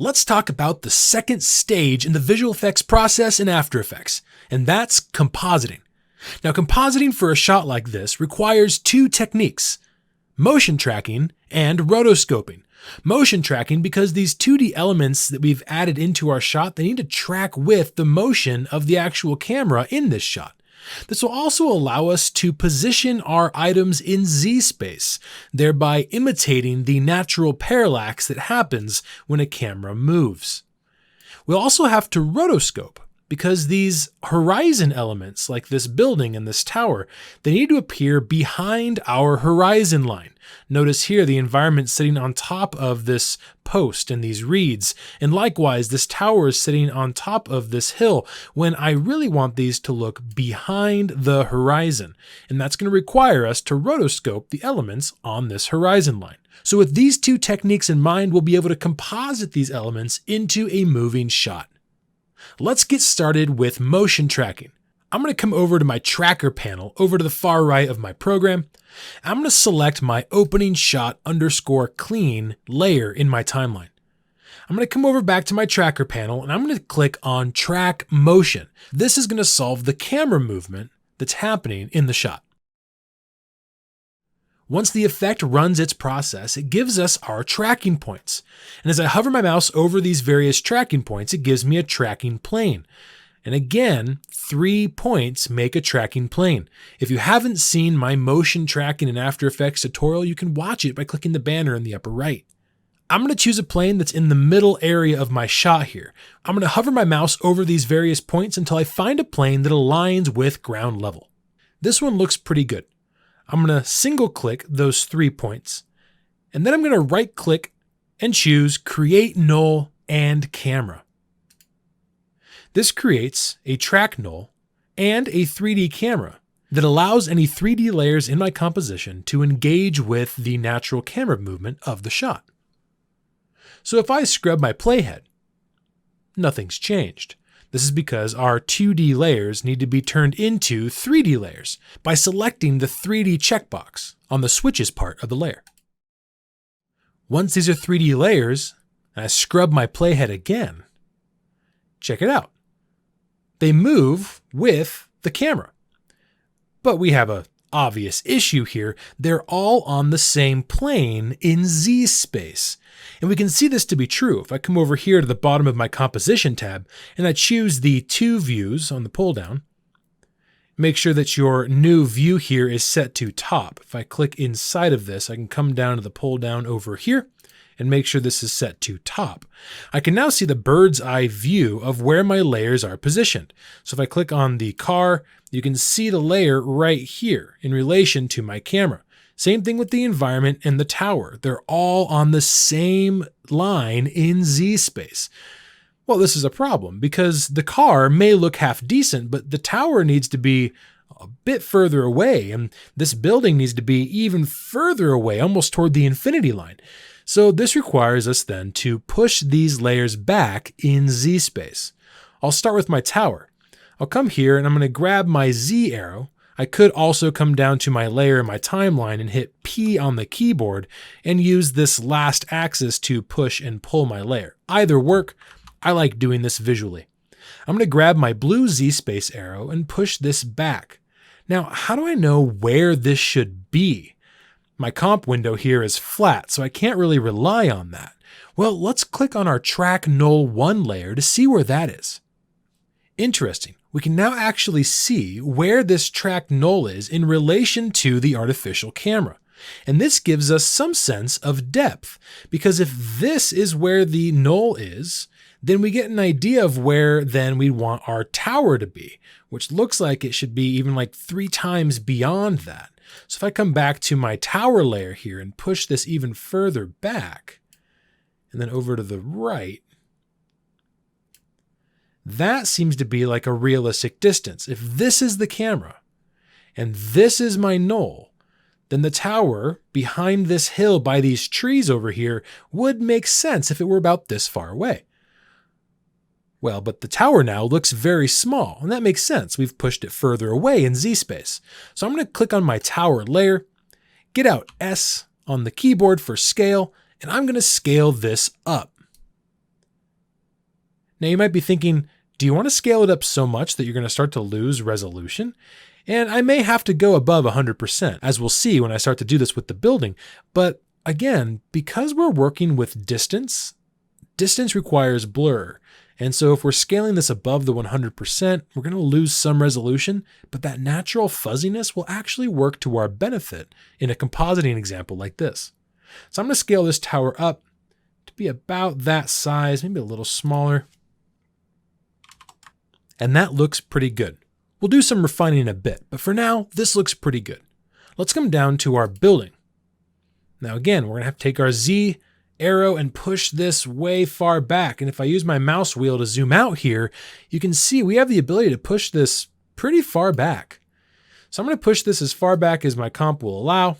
Let's talk about the second stage in the visual effects process in After Effects, and that's compositing. Now, compositing for a shot like this requires two techniques: motion tracking and rotoscoping. Motion tracking because these 2D elements that we've added into our shot, they need to track with the motion of the actual camera in this shot. This will also allow us to position our items in Z-space, thereby imitating the natural parallax that happens when a camera moves. We'll also have to rotoscope, because these horizon elements, like this building and this tower, they need to appear behind our horizon line. Notice here the environment sitting on top of this post and these reeds, and likewise this tower is sitting on top of this hill when I really want these to look behind the horizon, and that's going to require us to rotoscope the elements on this horizon line. So with these two techniques in mind, we'll be able to composite these elements into a moving shot. Let's get started with motion tracking. I'm going to come over to my tracker panel over to the far right of my program. I'm going to select my opening shot _ clean layer in my timeline. I'm going to come over back to my tracker panel and I'm going to click on track motion. This is going to solve the camera movement that's happening in the shot. Once the effect runs its process, it gives us our tracking points. And as I hover my mouse over these various tracking points, it gives me a tracking plane. And again, 3 points make a tracking plane. If you haven't seen my motion tracking in After Effects tutorial, you can watch it by clicking the banner in the upper right. I'm going to choose a plane that's in the middle area of my shot here. I'm going to hover my mouse over these various points until I find a plane that aligns with ground level. This one looks pretty good. I'm going to single click those 3 points, and then I'm going to right click and choose Create Null and Camera. This creates a track null and a 3D camera that allows any 3D layers in my composition to engage with the natural camera movement of the shot. So if I scrub my playhead, nothing's changed. This is because our 2D layers need to be turned into 3D layers by selecting the 3D checkbox on the switches part of the layer. Once these are 3D layers, and I scrub my playhead again, check it out. They move with the camera. But we have an obvious issue here. They're all on the same plane in Z space. And we can see this to be true. If I come over here to the bottom of my composition tab and I choose the 2 views on the pull down, make sure that your new view here is set to top. If I click inside of this, I can come down to the pull down over here and make sure this is set to top. I can now see the bird's eye view of where my layers are positioned. So if I click on the car, you can see the layer right here in relation to my camera. Same thing with the environment and the tower. They're all on the same line in Z space. Well, this is a problem because the car may look half decent, but the tower needs to be a bit further away, and this building needs to be even further away, almost toward the infinity line. So this requires us then to push these layers back in Z space. I'll start with my tower. I'll come here and I'm going to grab my Z arrow. I could also come down to my layer in my timeline and hit P on the keyboard and use this last axis to push and pull my layer. Either work. I like doing this visually. I'm going to grab my blue Z space arrow and push this back. Now, how do I know where this should be? My comp window here is flat, so I can't really rely on that. Well, let's click on our Track Null 1 layer to see where that is. Interesting. We can now actually see where this track null is in relation to the artificial camera. And this gives us some sense of depth, because if this is where the null is, then we get an idea of where then we want our tower to be, which looks like it should be even like 3 times beyond that. So if I come back to my tower layer here and push this even further back, and then over to the right, that seems to be like a realistic distance. If this is the camera and this is my null, then the tower behind this hill by these trees over here would make sense if it were about this far away. Well, but the tower now looks very small, and that makes sense. We've pushed it further away in Z space. So I'm going to click on my tower layer, get out S on the keyboard for scale, and I'm going to scale this up. Now you might be thinking, do you want to scale it up so much that you're going to start to lose resolution? And I may have to go above 100%, as we'll see when I start to do this with the building. But again, because we're working with distance requires blur. And so if we're scaling this above the 100%, we're going to lose some resolution, but that natural fuzziness will actually work to our benefit in a compositing example like this. So I'm going to scale this tower up to be about that size, maybe a little smaller. And that looks pretty good. We'll do some refining in a bit, but for now, this looks pretty good. Let's come down to our building. Now again, we're going to have to take our Z arrow and push this way far back. And if I use my mouse wheel to zoom out here, you can see we have the ability to push this pretty far back. So I'm going to push this as far back as my comp will allow,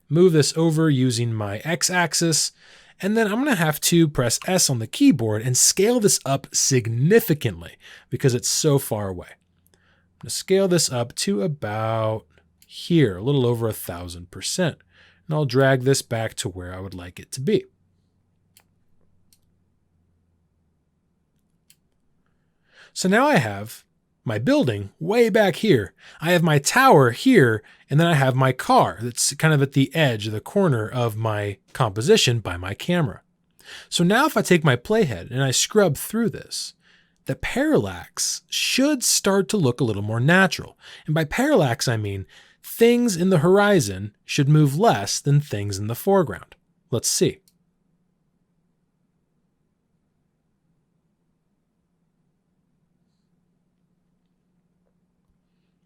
move this over using my X-axis, and then I'm going to have to press S on the keyboard and scale this up significantly because it's so far away. I'm going to scale this up to about here, a little over 1,000%. And I'll drag this back to where I would like it to be. So now I have my building way back here. I have my tower here, and then I have my car that's kind of at the edge of the corner of my composition by my camera. So now if I take my playhead and I scrub through this, the parallax should start to look a little more natural. And by parallax, I mean things in the horizon should move less than things in the foreground. Let's see.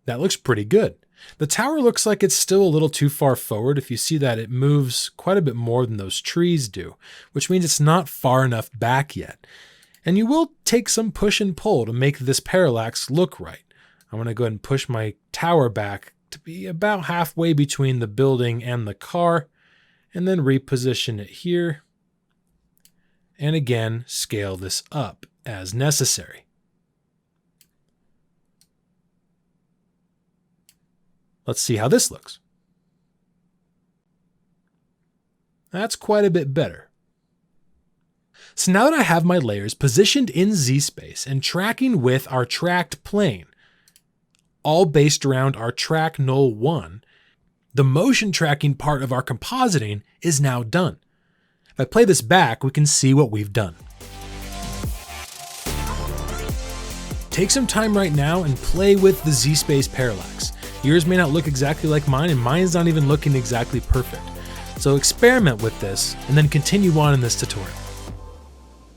That looks pretty good. The tower looks like it's still a little too far forward. If you see that, it moves quite a bit more than those trees do, which means it's not far enough back yet. And you will take some push and pull to make this parallax look right. I'm going to go ahead and push my tower back to be about halfway between the building and the car, and then reposition it here. And again, scale this up as necessary. Let's see how this looks. That's quite a bit better. So now that I have my layers positioned in Z-space and tracking with our tracked plane, all based around our track null 1, the motion tracking part of our compositing is now done. If I play this back, we can see what we've done. Take some time right now and play with the Z-space parallax. Yours may not look exactly like mine, and mine's not even looking exactly perfect. So experiment with this and then continue on in this tutorial.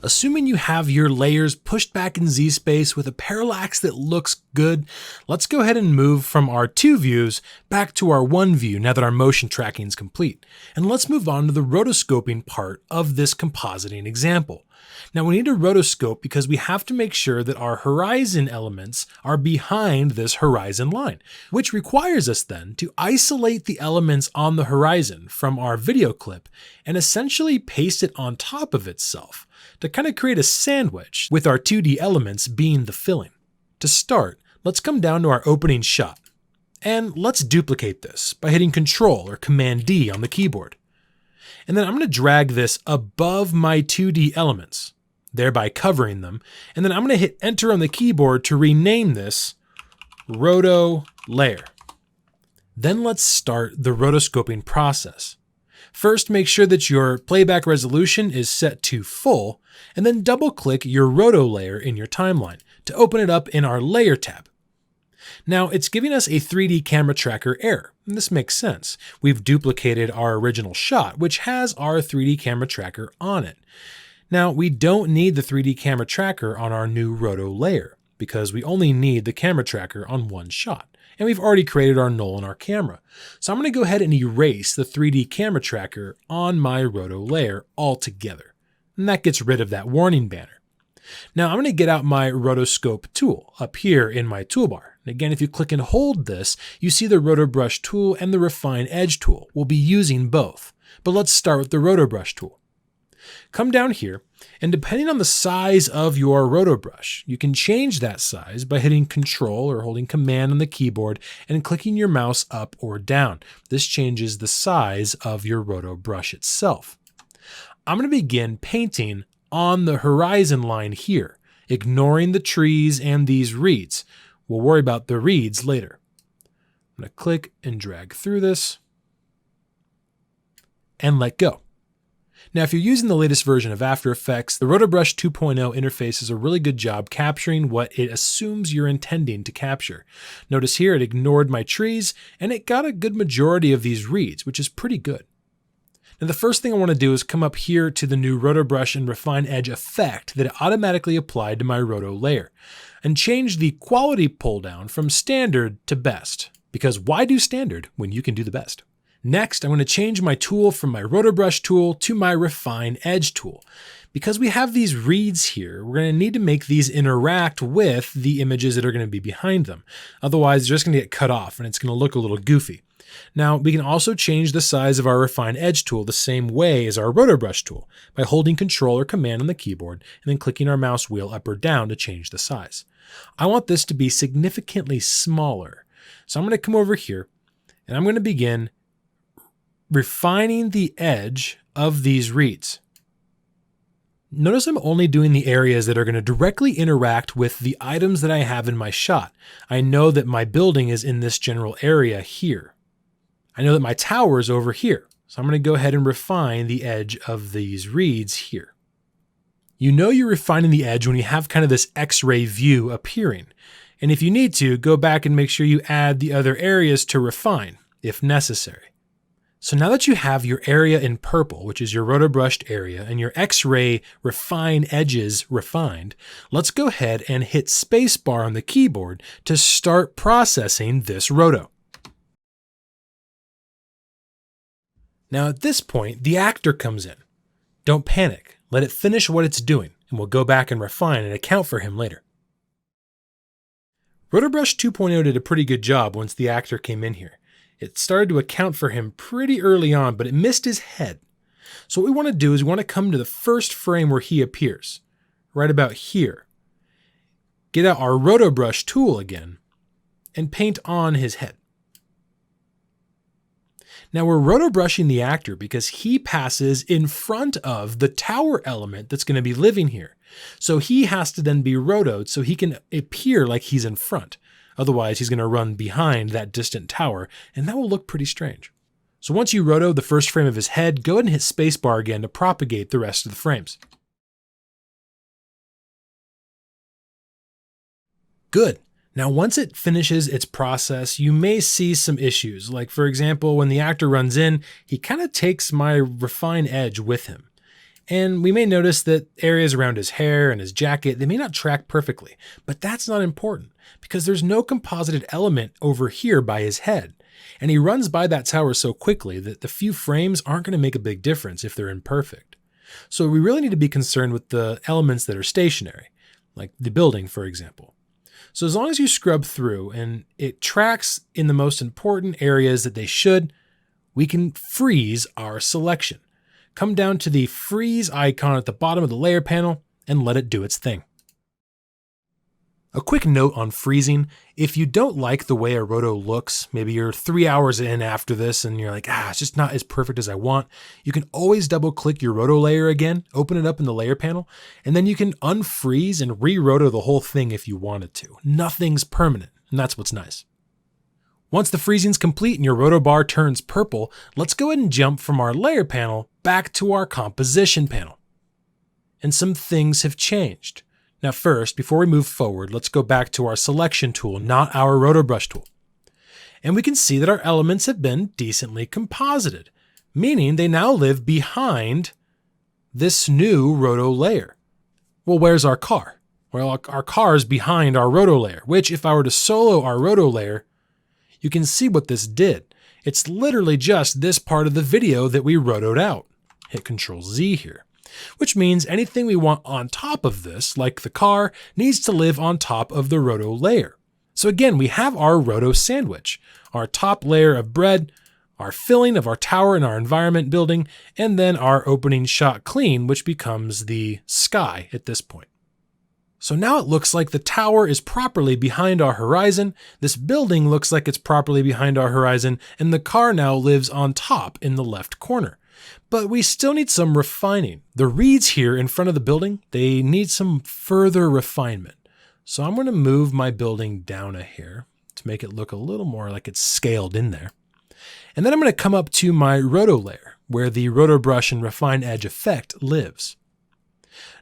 Assuming you have your layers pushed back in Z-space with a parallax that looks good, let's go ahead and move from our 2 views back to our 1 view now that our motion tracking is complete. And let's move on to the rotoscoping part of this compositing example. Now we need to rotoscope because we have to make sure that our horizon elements are behind this horizon line, which requires us then to isolate the elements on the horizon from our video clip and essentially paste it on top of itself to kind of create a sandwich with our 2D elements being the filling. To start, let's come down to our opening shot and let's duplicate this by hitting Control or Command D on the keyboard. And then I'm going to drag this above my 2D elements, thereby covering them. And then I'm going to hit Enter on the keyboard to rename this Roto Layer. Then let's start the rotoscoping process. First, make sure that your playback resolution is set to full, and then double-click your roto layer in your timeline to open it up in our Layer tab. Now, it's giving us a 3D camera tracker error, and this makes sense. We've duplicated our original shot, which has our 3D camera tracker on it. Now, we don't need the 3D camera tracker on our new roto layer because we only need the camera tracker on one shot. And we've already created our null in our camera. So I'm going to go ahead and erase the 3D camera tracker on my roto layer altogether. And that gets rid of that warning banner. Now I'm going to get out my rotoscope tool up here in my toolbar. And again, if you click and hold this, you see the roto brush tool and the refine edge tool. We'll be using both. But let's start with the roto brush tool. Come down here, and depending on the size of your roto brush, you can change that size by hitting Control or holding Command on the keyboard and clicking your mouse up or down. This changes the size of your roto brush itself. I'm going to begin painting on the horizon line here, ignoring the trees and these reeds. We'll worry about the reeds later. I'm going to click and drag through this and let go. Now, if you're using the latest version of After Effects, the RotoBrush 2.0 interface does a really good job capturing what it assumes you're intending to capture. Notice here it ignored my trees and it got a good majority of these reeds, which is pretty good. Now, the first thing I want to do is come up here to the new RotoBrush and Refine Edge effect that it automatically applied to my roto layer and change the quality pull down from standard to best. Because why do standard when you can do the best? Next, I'm going to change my tool from my RotoBrush tool to my Refine Edge tool. Because we have these reeds here, we're going to need to make these interact with the images that are going to be behind them. Otherwise, they're just going to get cut off and it's going to look a little goofy. Now, we can also change the size of our Refine Edge tool the same way as our RotoBrush tool by holding Control or Command on the keyboard and then clicking our mouse wheel up or down to change the size. I want this to be significantly smaller. So I'm going to come over here and I'm going to begin refining the edge of these reeds. Notice I'm only doing the areas that are going to directly interact with the items that I have in my shot. I know that my building is in this general area here. I know that my tower is over here. So I'm going to go ahead and refine the edge of these reeds here. You know you're refining the edge when you have kind of this X-ray view appearing. And if you need to, go back and make sure you add the other areas to refine if necessary. So now that you have your area in purple, which is your roto-brushed area, and your X-ray refine edges refined, let's go ahead and hit spacebar on the keyboard to start processing this roto. Now at this point, the actor comes in. Don't panic, let it finish what it's doing, and we'll go back and refine and account for him later. RotoBrush 2.0 did a pretty good job once the actor came in here. It started to account for him pretty early on, but it missed his head. So what we want to do is we want to come to the first frame where he appears, right about here. Get out our RotoBrush tool again and paint on his head. Now we're RotoBrushing the actor because he passes in front of the tower element that's going to be living here. So he has to then be rotoed so he can appear like he's in front. Otherwise, he's going to run behind that distant tower, and that will look pretty strange. So once you roto the first frame of his head, go ahead and hit spacebar again to propagate the rest of the frames. Good. Now, once it finishes its process, you may see some issues. Like, for example, when the actor runs in, he kind of takes my refine edge with him. And we may notice that areas around his hair and his jacket, they may not track perfectly, but that's not important because there's no composited element over here by his head. And he runs by that tower so quickly that the few frames aren't going to make a big difference if they're imperfect. So we really need to be concerned with the elements that are stationary, like the building, for example. So as long as you scrub through and it tracks in the most important areas that they should, we can freeze our selection. Come down to the freeze icon at the bottom of the layer panel and let it do its thing. A quick note on freezing. If you don't like the way a roto looks, maybe you're 3 hours in after this and you're like, it's just not as perfect as I want, you can always double click your roto layer again, open it up in the layer panel, and then you can unfreeze and re-roto the whole thing if you wanted to. Nothing's permanent, and that's what's nice. Once the freezing's complete and your roto bar turns purple, let's go ahead and jump from our layer panel back to our composition panel. And some things have changed. Now first, before we move forward, let's go back to our selection tool, not our RotoBrush tool. And we can see that our elements have been decently composited, meaning they now live behind this new roto layer. Well, where's our car? Well, our car is behind our roto layer, which if I were to solo our roto layer, you can see what this did. It's literally just this part of the video that we rotoed out. Hit Control Z here, which means anything we want on top of this, like the car, needs to live on top of the roto layer. So again, we have our roto sandwich, our top layer of bread, our filling of our tower and our environment building, and then our opening shot clean, which becomes the sky at this point. So now it looks like the tower is properly behind our horizon, this building looks like it's properly behind our horizon, and the car now lives on top in the left corner. But we still need some refining. The reeds here in front of the building, they need some further refinement. So I'm going to move my building down a hair to make it look a little more like it's scaled in there. And then I'm going to come up to my roto layer where the roto brush and refine edge effect lives.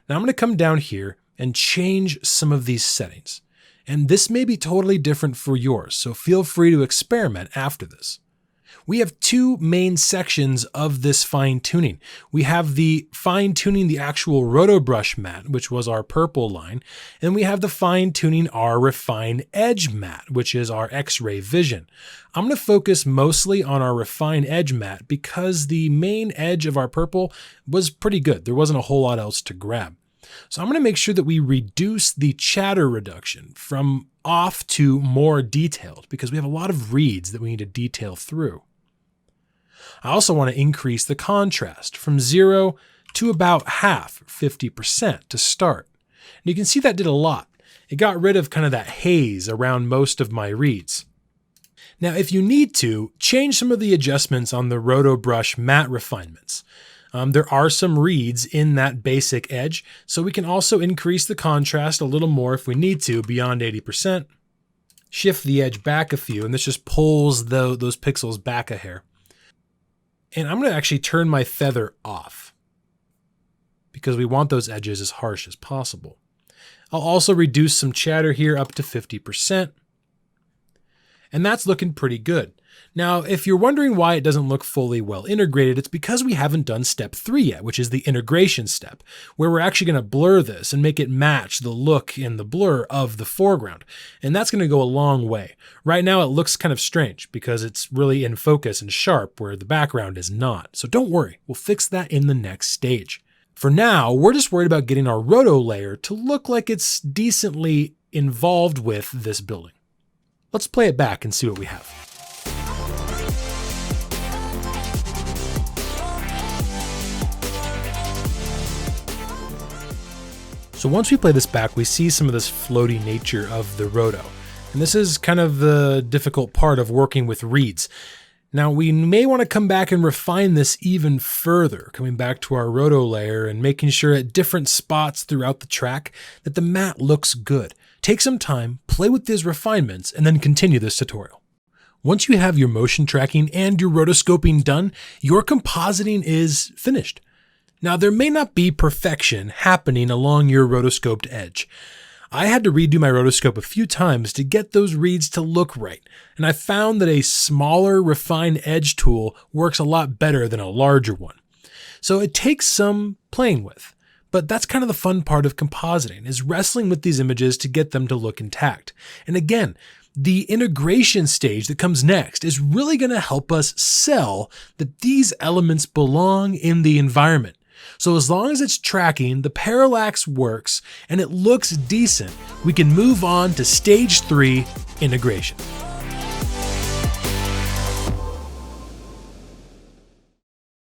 Now I'm going to come down here and change some of these settings. And this may be totally different for yours, so feel free to experiment after this. We have two main sections of this fine tuning. We have the fine tuning the actual roto brush matte, which was our purple line, and we have the fine tuning our refine edge matte, which is our X-ray vision. I'm going to focus mostly on our refine edge matte because the main edge of our purple was pretty good. There wasn't a whole lot else to grab. So I'm going to make sure that we reduce the chatter reduction from off to more detailed because we have a lot of reads that we need to detail through. I also want to increase the contrast from 0 to about half, 50% to start. And you can see that did a lot. It got rid of kind of that haze around most of my reads. Now, if you need to, change some of the adjustments on the roto brush matte refinements. There are some reads in that basic edge, so we can also increase the contrast a little more if we need to beyond 80%. Shift the edge back a few, and this just pulls those pixels back a hair. And I'm going to actually turn my feather off because we want those edges as harsh as possible. I'll also reduce some chatter here up to 50%. And that's looking pretty good. Now, if you're wondering why it doesn't look fully well integrated, it's because we haven't done step 3 yet, which is the integration step, where we're actually going to blur this and make it match the look in the blur of the foreground. And that's going to go a long way. Right now, it looks kind of strange because it's really in focus and sharp where the background is not. So don't worry, we'll fix that in the next stage. For now, we're just worried about getting our roto layer to look like it's decently involved with this building. Let's play it back and see what we have. So once we play this back, we see some of this floaty nature of the roto. And this is kind of the difficult part of working with reeds. Now we may want to come back and refine this even further, coming back to our roto layer and making sure at different spots throughout the track that the matte looks good. Take some time, play with these refinements, and then continue this tutorial. Once you have your motion tracking and your rotoscoping done, your compositing is finished. Now, there may not be perfection happening along your rotoscoped edge. I had to redo my rotoscope a few times to get those reads to look right, and I found that a smaller refined edge tool works a lot better than a larger one. So it takes some playing with, but that's kind of the fun part of compositing, is wrestling with these images to get them to look intact. And again, the integration stage that comes next is really going to help us sell that these elements belong in the environment. So as long as it's tracking, the parallax works, and it looks decent, we can move on to stage 3, integration.